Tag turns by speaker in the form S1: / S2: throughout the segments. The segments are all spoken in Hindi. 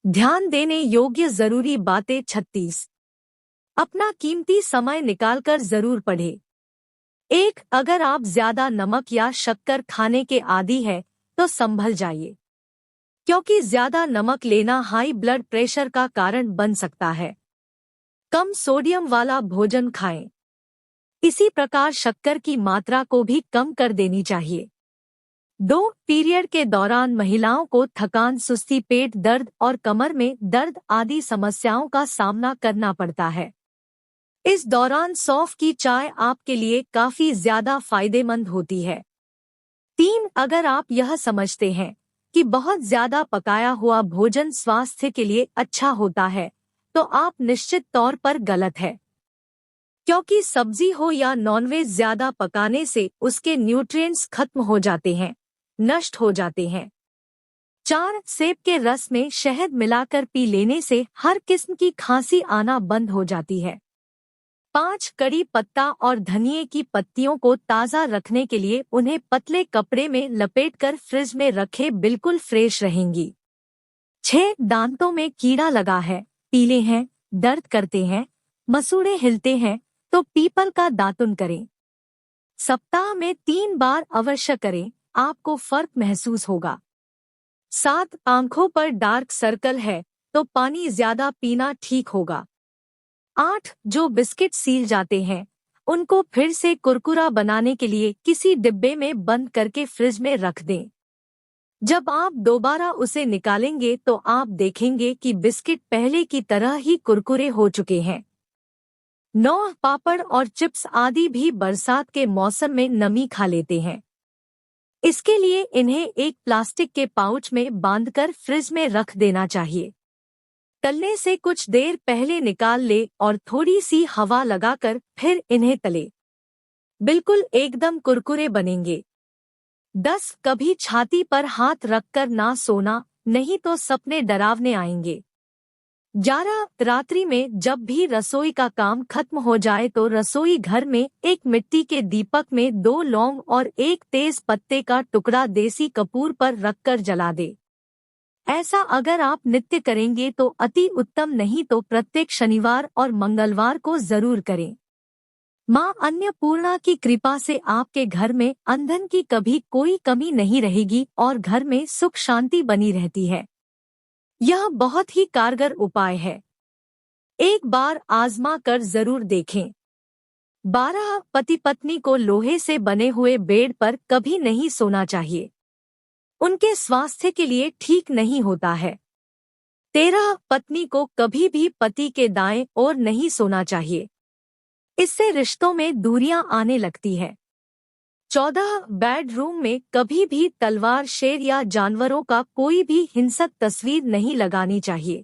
S1: ध्यान देने योग्य जरूरी बातें 36। अपना कीमती समय निकालकर जरूर पढ़ें। 1. अगर आप ज्यादा नमक या शक्कर खाने के आदी है तो संभल जाइए, क्योंकि ज्यादा नमक लेना हाई ब्लड प्रेशर का कारण बन सकता है। कम सोडियम वाला भोजन खाएं। इसी प्रकार शक्कर की मात्रा को भी कम कर देनी चाहिए। 2. पीरियड के दौरान महिलाओं को थकान, सुस्ती, पेट दर्द और कमर में दर्द आदि समस्याओं का सामना करना पड़ता है। इस दौरान सौंफ की चाय आपके लिए काफी ज्यादा फायदेमंद होती है। 3. अगर आप यह समझते हैं कि बहुत ज्यादा पकाया हुआ भोजन स्वास्थ्य के लिए अच्छा होता है, तो आप निश्चित तौर पर गलत है, क्योंकि सब्जी हो या नॉनवेज ज्यादा पकाने से उसके न्यूट्रिएंट्स खत्म हो जाते हैं, नष्ट हो जाते हैं। 4. सेब के रस में शहद मिलाकर पी लेने से हर किस्म की खांसी आना बंद हो जाती है। 5. कड़ी पत्ता और धनिए की पत्तियों को ताज़ा रखने के लिए उन्हें पतले कपड़े में लपेटकर फ्रिज में रखें, बिल्कुल फ्रेश रहेंगी। 6. दांतों में कीड़ा लगा है, पीले हैं, दर्द करते हैं, मसूड़े हिलते हैं तो पीपल का दातुन करें। सप्ताह में 3 बार अवश्य करें, आपको फर्क महसूस होगा। 7. आंखों पर डार्क सर्कल है तो पानी ज्यादा पीना ठीक होगा। 8. जो बिस्किट सील जाते हैं उनको फिर से कुरकुरा बनाने के लिए किसी डिब्बे में बंद करके फ्रिज में रख दें। जब आप दोबारा उसे निकालेंगे तो आप देखेंगे कि बिस्किट पहले की तरह ही कुरकुरे हो चुके हैं। 9. पापड़ और चिप्स आदि भी बरसात के मौसम में नमी खा लेते हैं। इसके लिए इन्हें एक प्लास्टिक के पाउच में बांधकर फ्रिज में रख देना चाहिए। तलने से कुछ देर पहले निकाल ले और थोड़ी सी हवा लगाकर फिर इन्हें तले, बिल्कुल एकदम कुरकुरे बनेंगे। 10. कभी छाती पर हाथ रखकर ना सोना, नहीं तो सपने डरावने आएंगे। 11. रात्रि में जब भी रसोई का काम खत्म हो जाए तो रसोई घर में एक मिट्टी के दीपक में 2 लौंग और एक तेज पत्ते का टुकड़ा देसी कपूर पर रखकर जला दे। ऐसा अगर आप नित्य करेंगे तो अति उत्तम, नहीं तो प्रत्येक शनिवार और मंगलवार को जरूर करें। मां अन्नपूर्णा की कृपा से आपके घर में ईंधन की कभी कोई कमी नहीं रहेगी और घर में सुख शांति बनी रहती है। यह बहुत ही कारगर उपाय है, एक बार आजमा कर जरूर देखें। 12. पति पत्नी को लोहे से बने हुए बेड पर कभी नहीं सोना चाहिए, उनके स्वास्थ्य के लिए ठीक नहीं होता है। 13. पत्नी को कभी भी पति के दाएं ओर नहीं सोना चाहिए, इससे रिश्तों में दूरियां आने लगती है। 14. बेडरूम में कभी भी तलवार, शेर या जानवरों का कोई भी हिंसक तस्वीर नहीं लगानी चाहिए।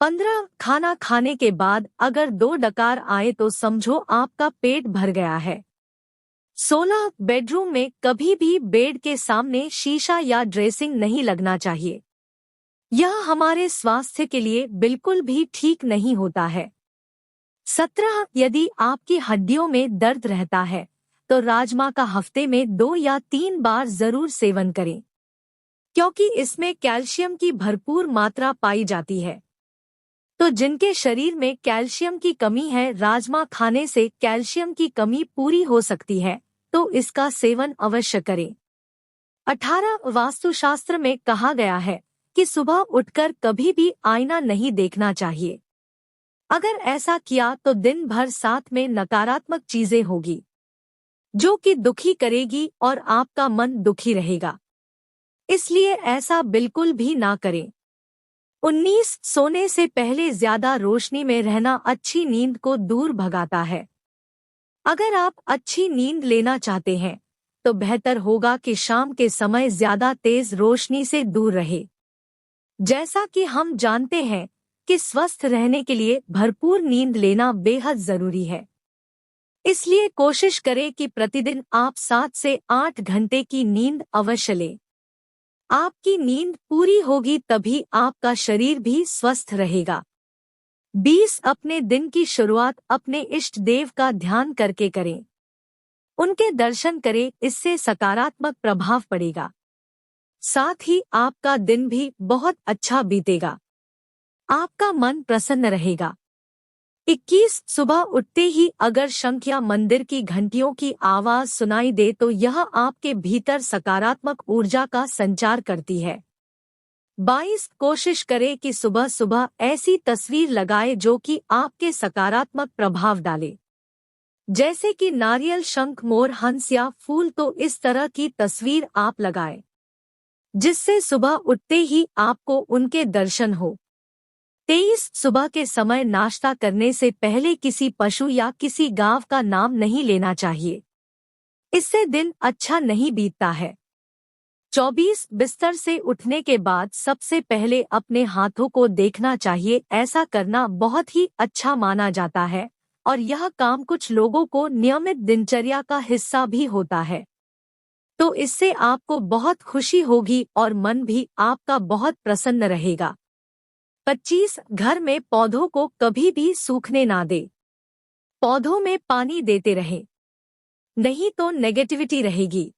S1: 15. खाना खाने के बाद अगर 2 डकार आए तो समझो आपका पेट भर गया है। 16. बेडरूम में कभी भी बेड के सामने शीशा या ड्रेसिंग नहीं लगना चाहिए, यह हमारे स्वास्थ्य के लिए बिल्कुल भी ठीक नहीं होता है। 17. यदि आपकी हड्डियों में दर्द रहता है तो राजमा का हफ्ते में 2 या 3 बार जरूर सेवन करें, क्योंकि इसमें कैल्शियम की भरपूर मात्रा पाई जाती है। तो जिनके शरीर में कैल्शियम की कमी है, राजमा खाने से कैल्शियम की कमी पूरी हो सकती है, तो इसका सेवन अवश्य करें। 18. वास्तुशास्त्र में कहा गया है कि सुबह उठकर कभी भी आईना नहीं देखना चाहिए। अगर ऐसा किया तो दिन भर साथ में नकारात्मक चीजें होगी, जो कि दुखी करेगी और आपका मन दुखी रहेगा, इसलिए ऐसा बिल्कुल भी ना करें। 19. सोने से पहले ज्यादा रोशनी में रहना अच्छी नींद को दूर भगाता है। अगर आप अच्छी नींद लेना चाहते हैं तो बेहतर होगा कि शाम के समय ज्यादा तेज रोशनी से दूर रहे। जैसा कि हम जानते हैं कि स्वस्थ रहने के लिए भरपूर नींद लेना बेहद जरूरी है, इसलिए कोशिश करें कि प्रतिदिन आप 7 से 8 घंटे की नींद अवश्य लें। आपकी नींद पूरी होगी तभी आपका शरीर भी स्वस्थ रहेगा। 20. अपने दिन की शुरुआत अपने इष्ट देव का ध्यान करके करें, उनके दर्शन करें, इससे सकारात्मक प्रभाव पड़ेगा, साथ ही आपका दिन भी बहुत अच्छा बीतेगा। आपका मन प्रसन्न रहेगा। 21 सुबह उठते ही अगर शंख या मंदिर की घंटियों की आवाज सुनाई दे तो यह आपके भीतर सकारात्मक ऊर्जा का संचार करती है। 22 कोशिश करें कि सुबह सुबह ऐसी तस्वीर लगाए जो कि आपके सकारात्मक प्रभाव डाले, जैसे कि नारियल, शंख, मोर, हंस या फूल। तो इस तरह की तस्वीर आप लगाएं जिससे सुबह उठते ही आपको उनके दर्शन हो। 23 सुबह के समय नाश्ता करने से पहले किसी पशु या किसी गांव का नाम नहीं लेना चाहिए, इससे दिन अच्छा नहीं बीतता है। 24 बिस्तर से उठने के बाद सबसे पहले अपने हाथों को देखना चाहिए। ऐसा करना बहुत ही अच्छा माना जाता है और यह काम कुछ लोगों को नियमित दिनचर्या का हिस्सा भी होता है। तो इससे आपको बहुत खुशी होगी और मन भी आपका बहुत प्रसन्न रहेगा। 25 घर में पौधों को कभी भी सूखने ना दे। पौधों में पानी देते रहे, नहीं तो नेगेटिविटी रहेगी।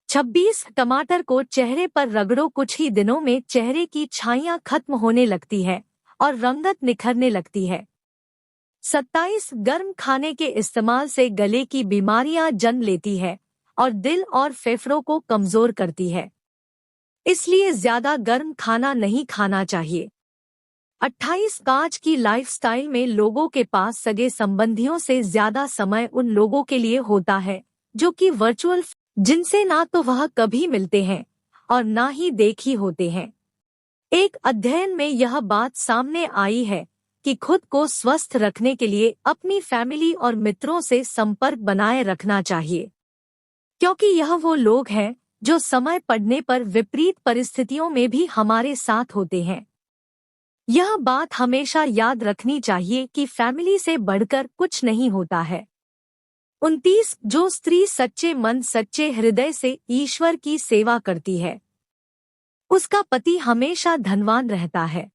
S1: 26 टमाटर को चेहरे पर रगड़ो, कुछ ही दिनों में चेहरे की छाइयां खत्म होने लगती है और रंगत निखरने लगती है। 27 गर्म खाने के इस्तेमाल से गले की बीमारियां जन्म लेती है और दिल और फेफड़ों को कमजोर करती है, इसलिए ज्यादा गर्म खाना नहीं खाना चाहिए। 28 कांच की लाइफस्टाइल में लोगों के पास सगे संबंधियों से ज्यादा समय उन लोगों के लिए होता है जो कि वर्चुअल, जिनसे ना तो वह कभी मिलते हैं और ना ही देखी होते हैं। एक अध्ययन में यह बात सामने आई है कि खुद को स्वस्थ रखने के लिए अपनी फैमिली और मित्रों से संपर्क बनाए रखना चाहिए, क्योंकि यह वो लोग हैं जो समय पड़ने पर विपरीत परिस्थितियों में भी हमारे साथ होते हैं। यह बात हमेशा याद रखनी चाहिए कि फैमिली से बढ़कर कुछ नहीं होता है। 29 जो स्त्री सच्चे मन सच्चे हृदय से ईश्वर की सेवा करती है, उसका पति हमेशा धनवान रहता है।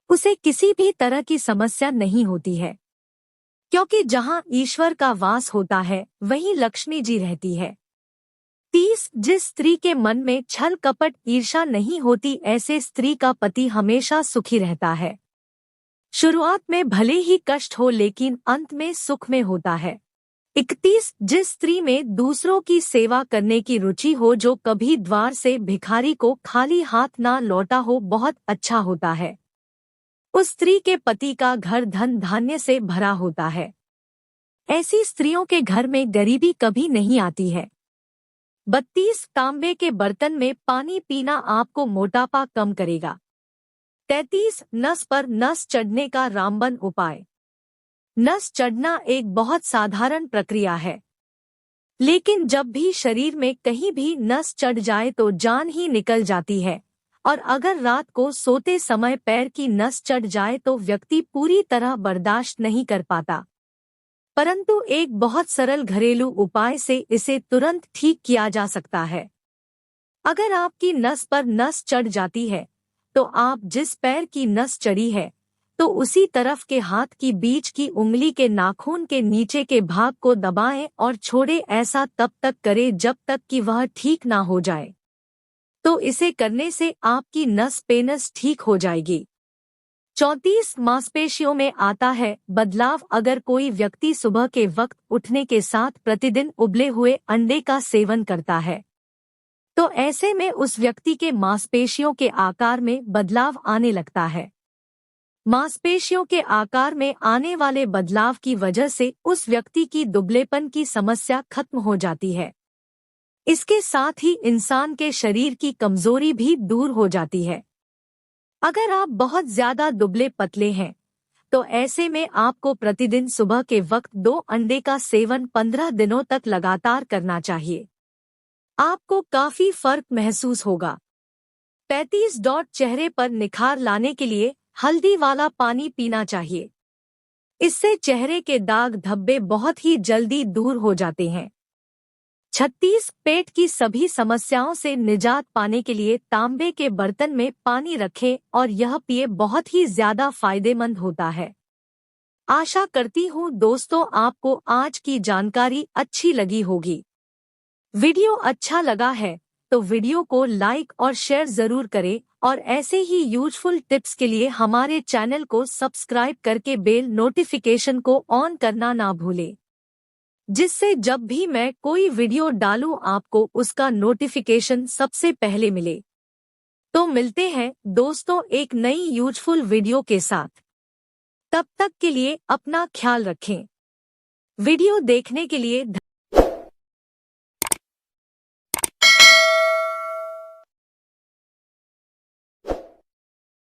S1: उसे किसी भी तरह की समस्या नहीं होती है, क्योंकि जहां ईश्वर का वास होता है वहीं लक्ष्मी जी रहती है। 30 जिस स्त्री के मन में छल कपट ईर्ष्या नहीं होती, ऐसे स्त्री का पति हमेशा सुखी रहता है। शुरुआत में भले ही कष्ट हो लेकिन अंत में सुख में होता है। 31 जिस स्त्री में दूसरों की सेवा करने की रुचि हो, जो कभी द्वार से भिखारी को खाली हाथ ना लौटा हो, बहुत अच्छा होता है। उस स्त्री के पति का घर धन धान्य से भरा होता है। ऐसी स्त्रियों के घर में गरीबी कभी नहीं आती है। 32 तांबे के बर्तन में पानी पीना आपको मोटापा कम करेगा। 33 नस पर नस चढ़ने का रामबन उपाय। नस चढ़ना एक बहुत साधारण प्रक्रिया है, लेकिन जब भी शरीर में कहीं भी नस चढ़ जाए तो जान ही निकल जाती है, और अगर रात को सोते समय पैर की नस चढ़ जाए तो व्यक्ति पूरी तरह बर्दाश्त नहीं कर पाता। परंतु एक बहुत सरल घरेलू उपाय से इसे तुरंत ठीक किया जा सकता है। अगर आपकी नस पर नस चढ़ जाती है तो आप जिस पैर की नस चढ़ी है तो उसी तरफ के हाथ की बीच की उंगली के नाखून के नीचे के भाग को दबाएं और छोड़े। ऐसा तब तक करें जब तक कि वह ठीक ना हो जाए। तो इसे करने से आपकी नस पेनस ठीक हो जाएगी। 34 मांसपेशियों में आता है बदलाव। अगर कोई व्यक्ति सुबह के वक्त उठने के साथ प्रतिदिन उबले हुए अंडे का सेवन करता है तो ऐसे में उस व्यक्ति के मांसपेशियों के आकार में बदलाव आने लगता है। मांसपेशियों के आकार में आने वाले बदलाव की वजह से उस व्यक्ति की दुबलेपन की समस्या खत्म हो जाती है। इसके साथ ही इंसान के शरीर की कमजोरी भी दूर हो जाती है। अगर आप बहुत ज्यादा दुबले पतले हैं तो ऐसे में आपको प्रतिदिन सुबह के वक्त 2 अंडे का सेवन 15 दिनों तक लगातार करना चाहिए। आपको काफी फर्क महसूस होगा। 35 चेहरे पर निखार लाने के लिए हल्दी वाला पानी पीना चाहिए। इससे चेहरे के दाग धब्बे बहुत ही जल्दी दूर हो जाते हैं। 36 पेट की सभी समस्याओं से निजात पाने के लिए तांबे के बर्तन में पानी रखें और यह पिए, बहुत ही ज्यादा फायदेमंद होता है। आशा करती हूँ दोस्तों आपको आज की जानकारी अच्छी लगी होगी। वीडियो अच्छा लगा है तो वीडियो को लाइक और शेयर जरूर करें और ऐसे ही यूजफुल टिप्स के लिए हमारे चैनल को सब्सक्राइब करके बेल नोटिफिकेशन को ऑन करना ना भूलें, जिससे जब भी मैं कोई वीडियो डालूं आपको उसका नोटिफिकेशन सबसे पहले मिले। तो मिलते हैं दोस्तों एक नई यूजफुल वीडियो के साथ। तब तक के लिए अपना ख्याल रखें। वीडियो देखने के लिए